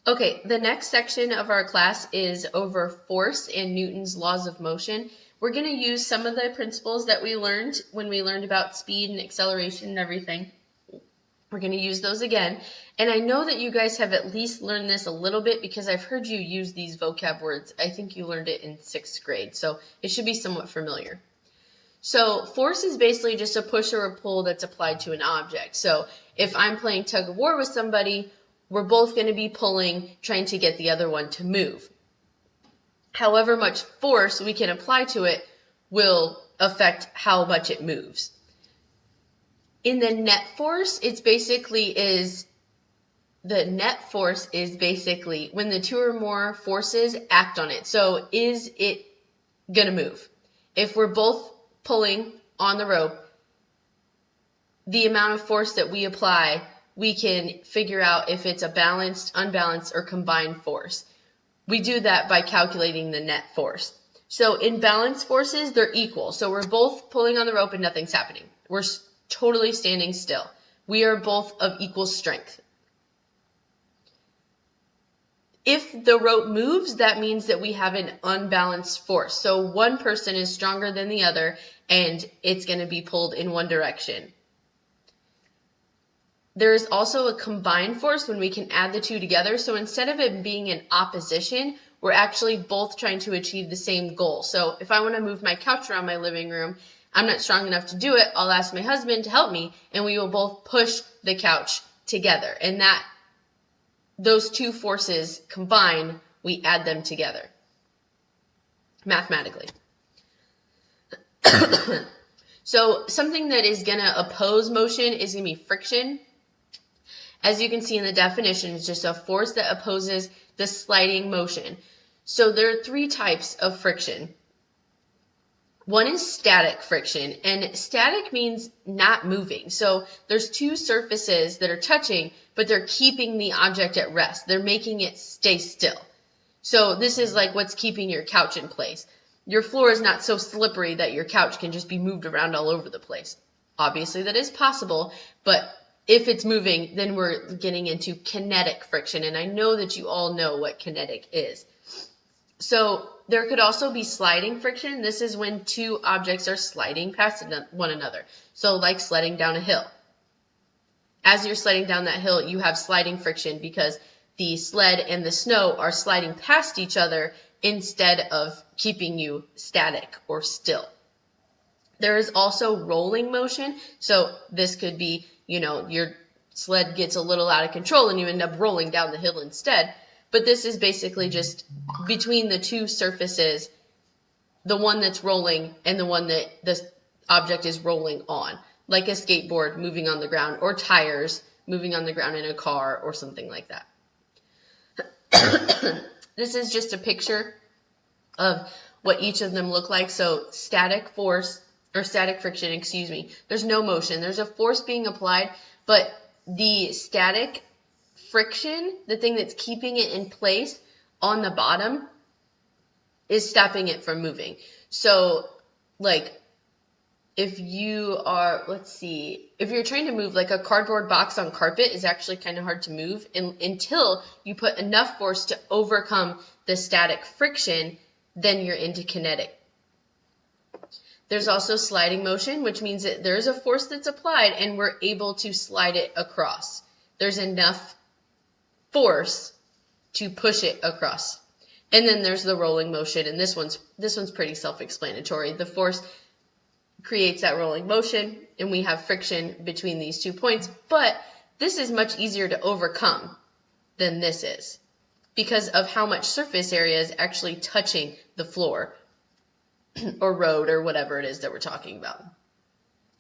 Okay, the next section of our class is over force and Newton's laws of motion. We're going to use some of the principles that we learned when we learned about speed and acceleration and everything. We're going to use those again. And I know that you guys have at least learned this a little bit because I've heard you use these vocab words. I think you learned it in 6th grade, so it should be somewhat familiar. So force is basically just a push or a pull that's applied to an object. So if I'm playing tug of war with somebody, we're both going to be pulling, trying to get the other one to move. However much force we can apply to it will affect how much it moves. In the net force, the net force is basically when the two or more forces act on it. So is it going to move? If we're both pulling on the rope, the amount of force that we apply, we can figure out if it's a balanced, unbalanced, or combined force. We do that by calculating the net force. So in balanced forces, they're equal. So we're both pulling on the rope and nothing's happening. We're totally standing still. We are both of equal strength. If the rope moves, that means that we have an unbalanced force. So one person is stronger than the other, and it's going to be pulled in one direction. There is also a combined force when we can add the two together. So instead of it being in opposition, we're actually both trying to achieve the same goal. So if I want to move my couch around my living room, I'm not strong enough to do it. I'll ask my husband to help me, and we will both push the couch together. And those two forces combine, we add them together mathematically. So something that is going to oppose motion is going to be friction. As you can see in the definition, it's just a force that opposes the sliding motion. So there are 3 types of friction. One is static friction, and static means not moving. So there's 2 surfaces that are touching, but they're keeping the object at rest. They're making it stay still. So this is like what's keeping your couch in place. Your floor is not so slippery that your couch can just be moved around all over the place. Obviously that is possible, but if it's moving, then we're getting into kinetic friction, and I know that you all know what kinetic is. So there could also be sliding friction. This is when 2 objects are sliding past one another. So like sledding down a hill. As you're sledding down that hill, you have sliding friction because the sled and the snow are sliding past each other instead of keeping you static or still. There is also rolling motion. So this could be, your sled gets a little out of control and you end up rolling down the hill instead. But this is basically just between the 2 surfaces, the one that's rolling and the one that the object is rolling on, like a skateboard moving on the ground or tires moving on the ground in a car or something like that. This is just a picture of what each of them look like. So static friction, there's no motion. There's a force being applied, but the static friction, the thing that's keeping it in place on the bottom, is stopping it from moving. So like if you're trying to move, like a cardboard box on carpet is actually kind of hard to move until you put enough force to overcome the static friction, then you're into kinetic. There's also sliding motion, which means that there's a force that's applied and we're able to slide it across. There's enough force to push it across. And then there's the rolling motion, and this one's pretty self-explanatory. The force creates that rolling motion, and we have friction between these 2 points, but this is much easier to overcome than this is because of how much surface area is actually touching the floor or road or whatever it is that we're talking about.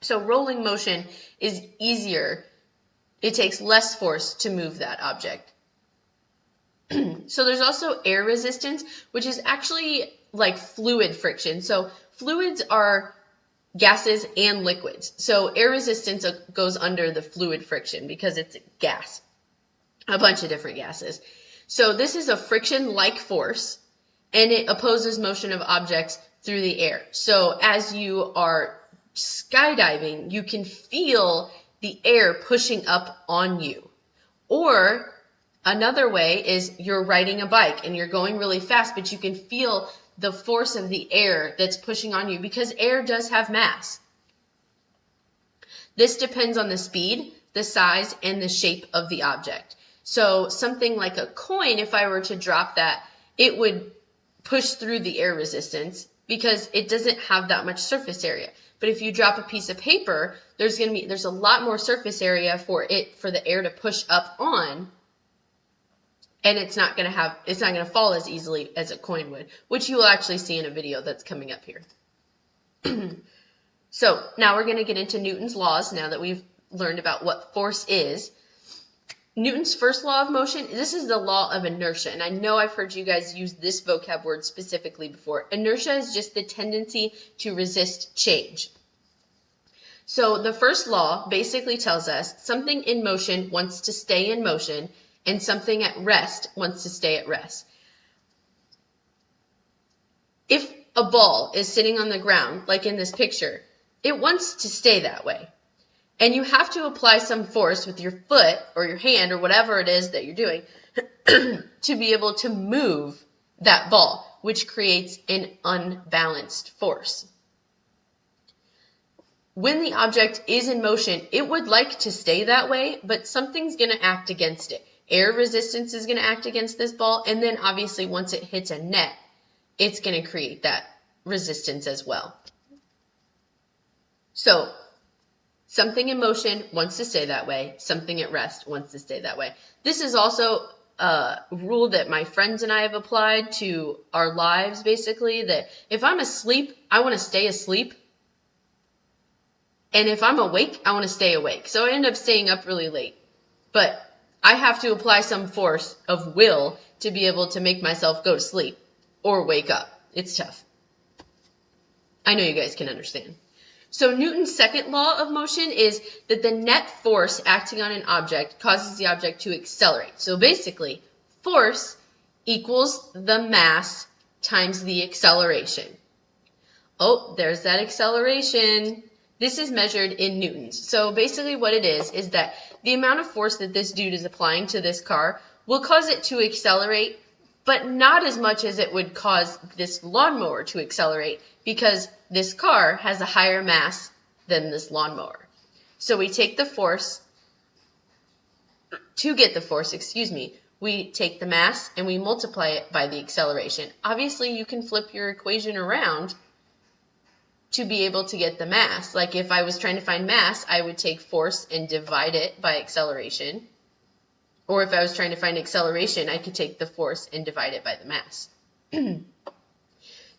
So rolling motion is easier. It takes less force to move that object. So there's also air resistance, which is actually like fluid friction. So fluids are gases and liquids. So air resistance goes under the fluid friction because it's gas, a bunch of different gases. So this is a friction-like force, and it opposes motion of objects through the air. So as you are skydiving, you can feel the air pushing up on you. Or Another way is you're riding a bike and you're going really fast, but you can feel the force of the air that's pushing on you because air does have mass. This depends on the speed, the size, and the shape of the object. So something like a coin, if I were to drop that, it would push through the air resistance because it doesn't have that much surface area. But if you drop a piece of paper, there's a lot more surface area for the air to push up on, and it's not going to fall as easily as a coin would, which you will actually see in a video that's coming up here. So now we're going to get into Newton's laws now that we've learned about what force is. Newton's first law of motion, this is the law of inertia, and I know I've heard you guys use this vocab word specifically before. Inertia is just the tendency to resist change. So the first law basically tells us something in motion wants to stay in motion, and something at rest wants to stay at rest. If a ball is sitting on the ground, like in this picture, it wants to stay that way. And you have to apply some force with your foot or your hand or whatever it is that you're doing to be able to move that ball, which creates an unbalanced force. When the object is in motion, it would like to stay that way, but something's going to act against it. Air resistance is going to act against this ball, and then obviously once it hits a net, it's going to create that resistance as well. So, something in motion wants to stay that way. Something at rest wants to stay that way. This is also a rule that my friends and I have applied to our lives, basically, that if I'm asleep, I want to stay asleep. And if I'm awake, I want to stay awake. So I end up staying up really late. But I have to apply some force of will to be able to make myself go to sleep or wake up. It's tough. I know you guys can understand. So Newton's second law of motion is that the net force acting on an object causes the object to accelerate. So basically, force equals the mass times the acceleration. Oh, there's that acceleration. This is measured in newtons. So basically what it is that the amount of force that this dude is applying to this car will cause it to accelerate, but not as much as it would cause this lawnmower to accelerate because this car has a higher mass than this lawnmower. So we take the force, to get the force, we take the mass and we multiply it by the acceleration. Obviously, you can flip your equation around to be able to get the mass. Like if I was trying to find mass, I would take force and divide it by acceleration. Or if I was trying to find acceleration, I could take the force and divide it by the mass.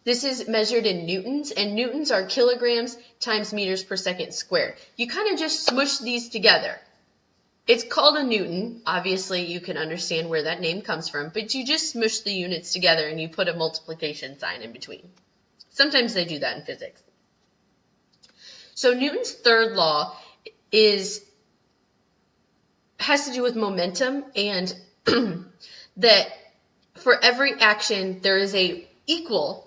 This is measured in newtons, and newtons are kilograms times meters per second squared. You kind of just smush these together. It's called a newton. Obviously, you can understand where that name comes from, but you just smush the units together and you put a multiplication sign in between. Sometimes they do that in physics. So Newton's third law has to do with momentum, and that for every action there is a equal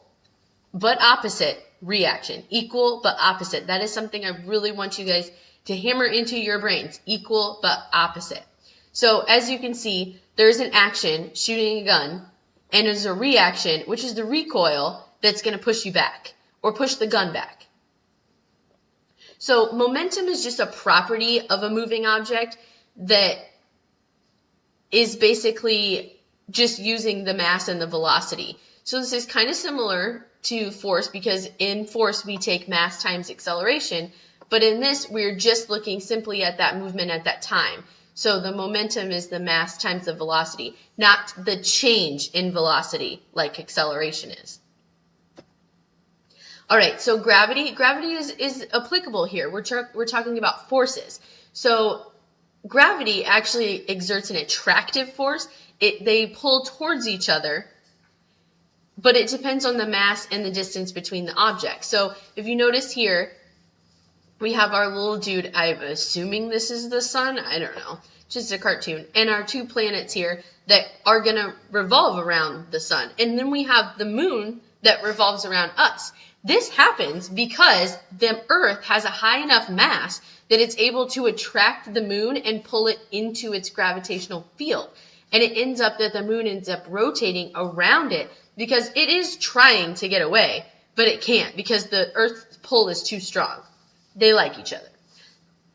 but opposite reaction. Equal but opposite. That is something I really want you guys to hammer into your brains. Equal but opposite. So as you can see, there's an action, shooting a gun, and there's a reaction, which is the recoil, that's going to push you back or push the gun back. So momentum is just a property of a moving object that is basically just using the mass and the velocity. So this is kind of similar to force because in force we take mass times acceleration, but in this we're just looking simply at that movement at that time. So the momentum is the mass times the velocity, not the change in velocity like acceleration is. All right, so gravity is applicable here. We're talking about forces. So gravity actually exerts an attractive force. They pull towards each other, but it depends on the mass and the distance between the objects. So if you notice here, we have our little dude. I'm assuming this is the sun. I don't know. Just a cartoon. And our two planets here that are going to revolve around the sun. And then we have the moon that revolves around us. This happens because the Earth has a high enough mass that it's able to attract the moon and pull it into its gravitational field. And it ends up that the moon ends up rotating around it because it is trying to get away, but it can't because the Earth's pull is too strong. They like each other.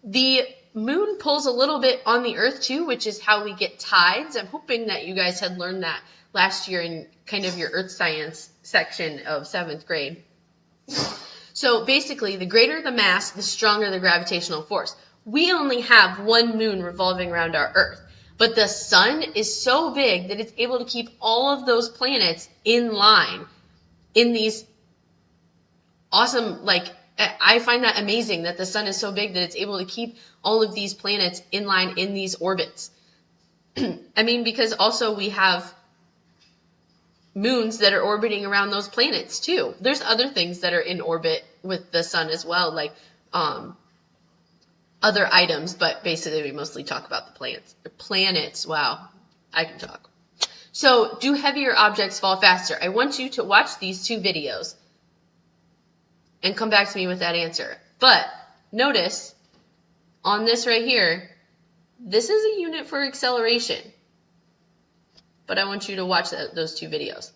The moon pulls a little bit on the Earth too, which is how we get tides. I'm hoping that you guys had learned that last year in kind of your Earth science section of 7th grade. So basically, the greater the mass, the stronger the gravitational force. We only have one moon revolving around our Earth, but the sun is so big that it's able to keep all of those planets in line in these awesome, like, I find that amazing that the sun is so big that it's able to keep all of these planets in line in these orbits. I mean, because also we have moons that are orbiting around those planets too. There's other things that are in orbit with the sun as well, like other items, but basically we mostly talk about the planets. Wow, I can talk. So, do heavier objects fall faster? I want you to watch these 2 videos and come back to me with that answer. But notice on this right here, this is a unit for acceleration. But I want you to watch those 2 videos.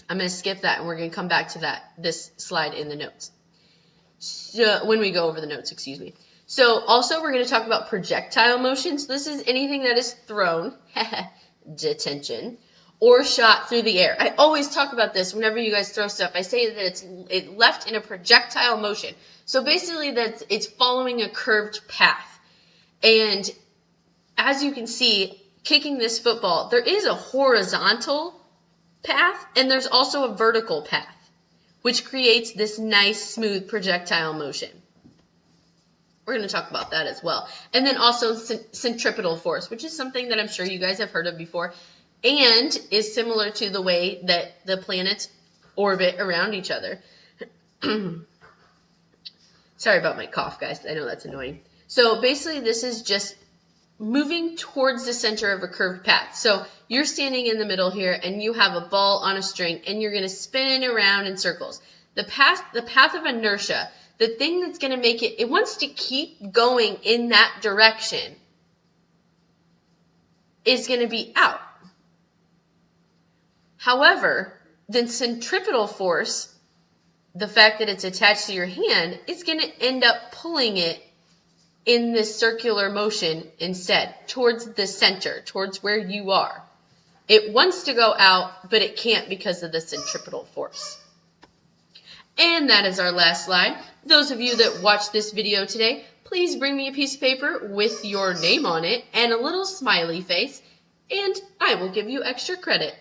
I'm going to skip that and we're going to come back to this slide in the notes. So, when we go over the notes, excuse me. So also we're going to talk about projectile motion. So this is anything that is thrown, detention, or shot through the air. I always talk about this whenever you guys throw stuff. I say that it's left in a projectile motion. So basically that it's following a curved path. And as you can see, kicking this football, there is a horizontal path and there's also a vertical path, which creates this nice smooth projectile motion. We're going to talk about that as well. And then also centripetal force, which is something that I'm sure you guys have heard of before and is similar to the way that the planets orbit around each other. Sorry about my cough, guys. I know that's annoying. So basically this is just moving towards the center of a curved path. So you're standing in the middle here and you have a ball on a string and you're going to spin around in circles. The path of inertia, the thing that's going to make it wants to keep going in that direction, is going to be out. However, the centripetal force, the fact that it's attached to your hand, is going to end up pulling it in this circular motion instead, towards the center, towards where you are. It wants to go out, but it can't because of the centripetal force. And that is our last slide. Those of you that watched this video today, please bring me a piece of paper with your name on it and a little smiley face, and I will give you extra credit.